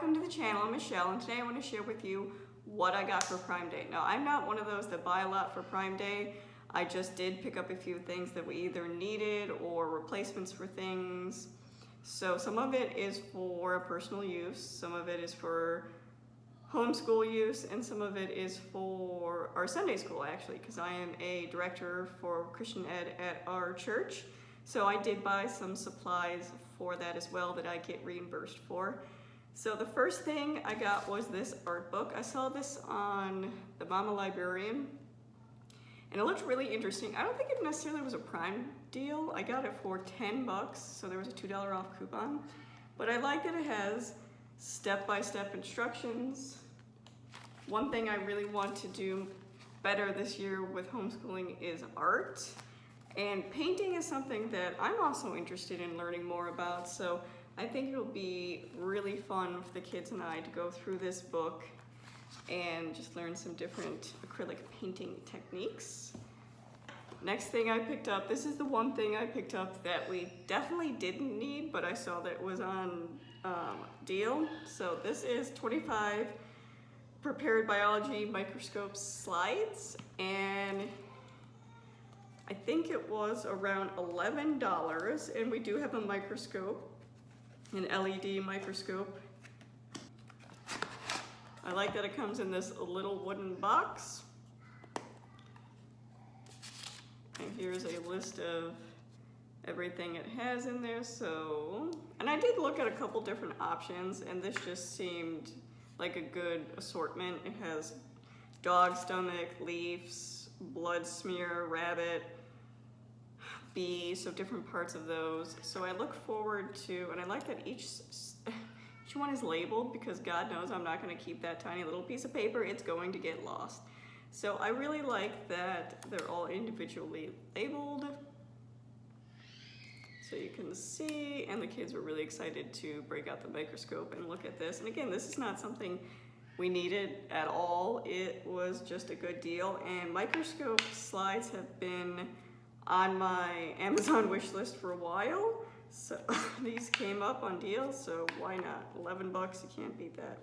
welcome to the channel. I'm Michelle, and today I want to share with you what I got for Prime Day. Now, I'm not one of those that buy a lot for Prime Day. I just did pick up a few things that we either needed or replacements for things. So some of it is for personal use, some of it is for homeschool use, and some of it is for our Sunday school, actually, because I am a director for Christian Ed at our church. So I did buy some supplies for that as well that I get reimbursed for. So the first thing I got was this art book. I saw this on the Mama Librarian, and it looked really interesting. I don't think it necessarily was a Prime deal. I got it for 10 bucks, so there was a $2 off coupon. But I like that it has step-by-step instructions. One thing I really want to do better this year with homeschooling is art. And painting is something that I'm also interested in learning more about, so I think it'll be really fun for the kids and I to go through this book and just learn some different acrylic painting techniques. Next thing I picked up, this is the one thing I picked up that we definitely didn't need, but I saw that it was on deal. So this is 25 Prepared Biology Microscope Slides, and I think it was around $11, and we do have a microscope, an LED microscope. I like that it comes in this little wooden box. And here's a list of everything it has in there. So, and I did look at a couple different options, and this just seemed like a good assortment. It has dog stomach, leaves, blood smear, rabbit, bee, so different parts of those. So I look forward to, and I like that each one is labeled, because God knows I'm not going to keep that tiny little piece of paper. It's going to get lost. So I really like that they're all individually labeled, so you can see, and the kids were really excited to break out the microscope and look at this. And again, this is not something we needed at all. It was just a good deal, and Microscope Slides have been on my Amazon wish list for a while. So these came up on deal, so why not? 11 bucks, you can't beat that.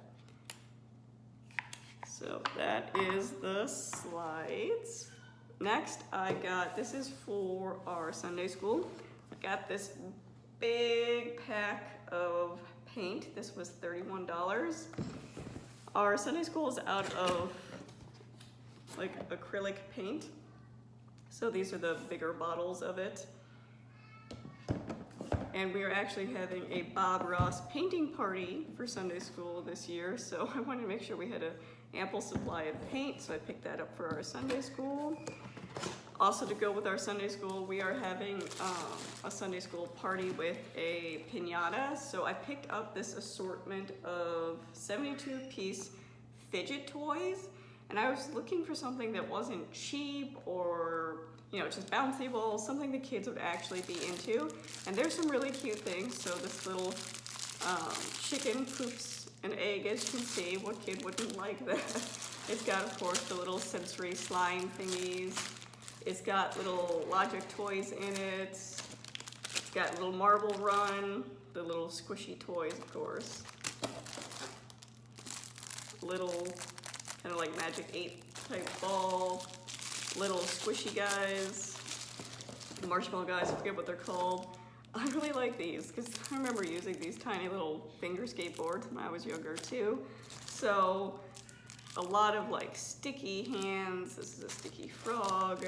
So that is the slides. Next, I got, this is for our Sunday school. I got this big pack of paint. This was $31. Our Sunday school is out of like acrylic paint. So these are the bigger bottles of it. And we are actually having a Bob Ross painting party for Sunday school this year, so I wanted to make sure we had an ample supply of paint, so I picked that up for our Sunday school. Also, to go with our Sunday school, we are having a Sunday school party with a piñata, so I picked up this assortment of 72-piece Fidget Toys, and I was looking for something that wasn't cheap or, you know, just bouncy balls, something the kids would actually be into. And there's some really cute things. So this little chicken poops an egg, as you can see. What kid wouldn't like that? It's got, of course, the little sensory slime thingies. It's got little logic toys in it. It's got a little marble run, the little squishy toys, of course. Little kind of like Magic 8 type ball. Little squishy guys, the marshmallow guys, I forget what they're called. I really like these because I remember using these tiny little finger skateboards when I was younger too. So a lot of like sticky hands. This is a sticky frog.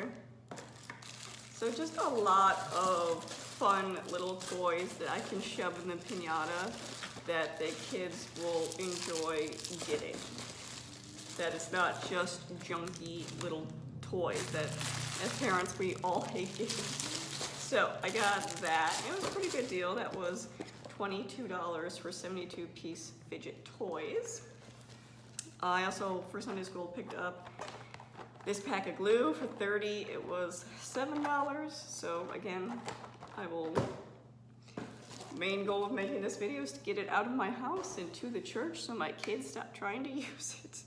So just a lot of fun little toys that I can shove in the piñata that the kids will enjoy getting. That it's not just junky little toys that as parents we all hate getting. So I got that. It was a pretty good deal. That was $22 for 72-piece Fidget Toys. I also, for Sunday school, picked up this pack of glue for $30. It was $7. So again, main goal of making this video is to get it out of my house and to the church so my kids stop trying to use it.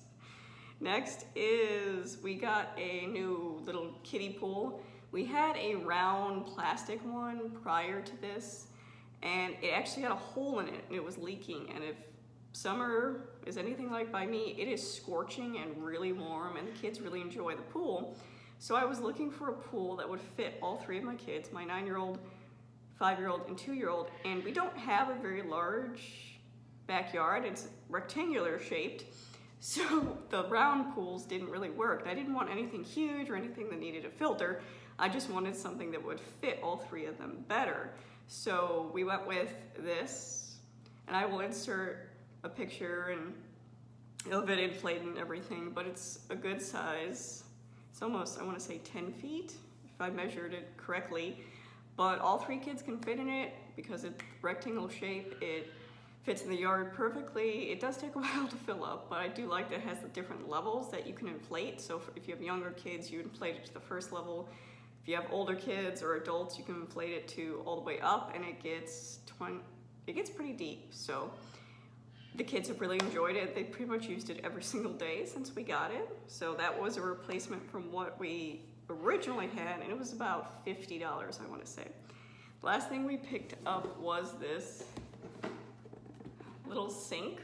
Next is, we got a new little kiddie pool. We had a round plastic one prior to this, and it actually had a hole in it and it was leaking. And if summer is anything like by me, it is scorching and really warm, and the kids really enjoy the pool. So I was looking for a pool that would fit all three of my kids, my 9-year-old, 5-year-old, and 2-year-old, and we don't have a very large backyard. It's rectangular shaped, so the round pools didn't really work. I didn't want anything huge or anything that needed a filter. I just wanted something that would fit all three of them better. So we went with this, and I will insert a picture of it inflated and everything, but it's a good size. It's almost, I want to say 10 feet, if I measured it correctly. But all three kids can fit in it because it's rectangle shape. It fits in the yard perfectly. It does take a while to fill up, but I do like that it has the different levels that you can inflate. So if you have younger kids, you inflate it to the first level. If you have older kids or adults, you can inflate it to all the way up, and it gets pretty deep. So the kids have really enjoyed it. They pretty much used it every single day since we got it. So that was a replacement from what we originally had, and it was about $50, I want to say. The last thing we picked up was this little sink.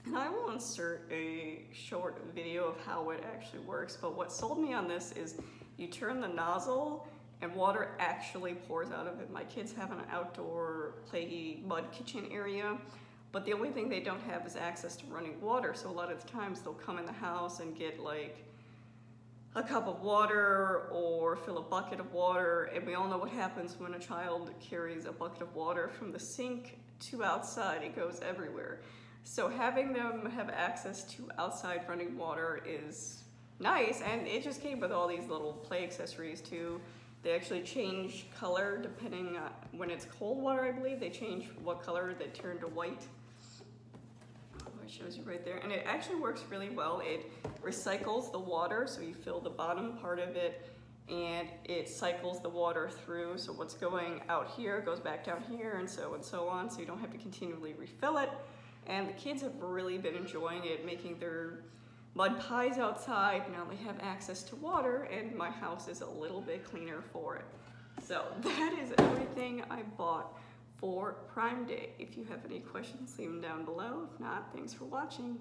And I will insert a short video of how it actually works, but what sold me on this is you turn the nozzle and water actually pours out of it. My kids have an outdoor play mud kitchen area, but the only thing they don't have is access to running water. So a lot of the times they'll come in the house and get like a cup of water or fill a bucket of water, and we all know what happens when a child carries a bucket of water from the sink to outside. It goes everywhere. So having them have access to outside running water is nice, and it just came with all these little play accessories too. They actually change color depending on when it's cold water, I believe. They change what color, they turn to white. It shows you right there, and it actually works really well. It recycles the water, so you fill the bottom part of it, and it cycles the water through. So what's going out here goes back down here, and so on. So you don't have to continually refill it. And the kids have really been enjoying it, making their mud pies outside. Now they have access to water, and my house is a little bit cleaner for it. So that is everything I bought for Prime Day. If you have any questions, leave them down below. If not, thanks for watching.